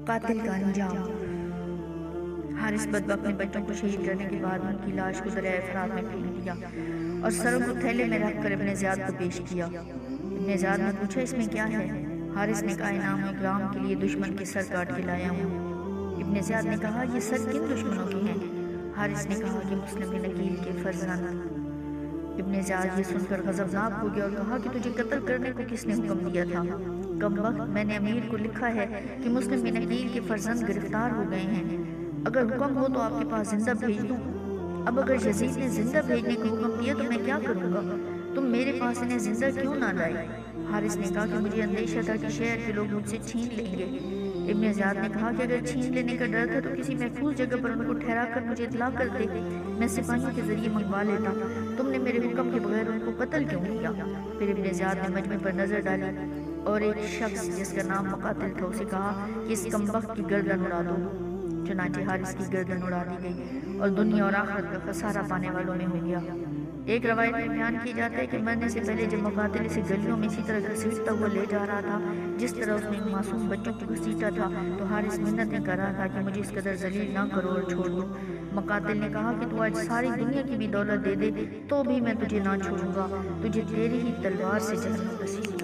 قاتل کا انجام۔ حارث بدبخت اپنے بچوں کو شہید کرنے کے بعد ان کی لاش کو دریائے فرات میں پھینک دیا اور سروں کو تھیلے میں رکھ کر ابن زیاد کو پیش کیا۔ ابن زیاد نے پوچھا اس میں کیا ہے؟ حارث نے کہا انعام اکرام کے لیے دشمن کے سر کاٹ کے لایا ہوں۔ ابن زیاد نے کہا یہ سر کن دشمنوں کے ہیں؟ حارث نے کہا کہ مسلم بن عقیل کے فرزند۔ ابن زیاد یہ سن کر غضبناک ہو گیا اور کہا کہ تجھے قتل کرنے کو کس نے حکم دیا تھا؟ کم وقت میں نے امیر کو لکھا ہے کہ مسلم بن عقیل کے فرزند گرفتار ہو گئے ہیں، اگر حکم ہو تو آپ کے پاس زندہ بھیج دوں۔ اب اگر یزید نے زندہ بھیجنے کا حکم دیا تو میں کیا کروں گا؟ تم میرے پاس انہیں زندہ کیوں نہ لائے؟ حارث نے کہا کہ مجھے اندیشہ تھا کہ شہر کے لوگ مجھ سے چھین لیں گے۔ ابن زیاد نے کہا کہ اگر چھین لینے کا ڈر تھا تو کسی محفوظ جگہ پر ان کو ٹھہرا کر مجھے اطلاع کر دے، میں سپاہیوں کے ذریعے منگوا لیتا۔ تم نے میرے حکم کے بغیر ان کو قتل کیوں کیا؟ پھر ابن زیاد نے مجمع پر نظر ڈالی اور ایک شخص جس کا نام مقاتل تھا اسے کہا کہ اس کمبخت کی گردن اڑا دو۔ چنانچہ حارث کی گردن اڑا دی گئی اور دنیا اور آخرت کا خسارہ پانے والوں میں ہو گیا۔ ایک روایت میں بیان کی جاتا ہے کہ مرنے سے پہلے جب مقاتل اسے گلیوں میں اسی طرح گھسیٹتا ہوا لے جا رہا تھا جس طرح اس نے معصوم بچوں کو گھسیٹا تھا، تو حارث منتیں کر رہا تھا کہ مجھے اس قدر ذلیل نہ کرو اور چھوڑ دو۔ مقاتل نے کہا کہ تو آج ساری دنیا کی بھی دولت دے دے تو بھی میں تجھے نہ چھوڑوں گا، تجھے تیری ہی تلوار سے جہنم نصیب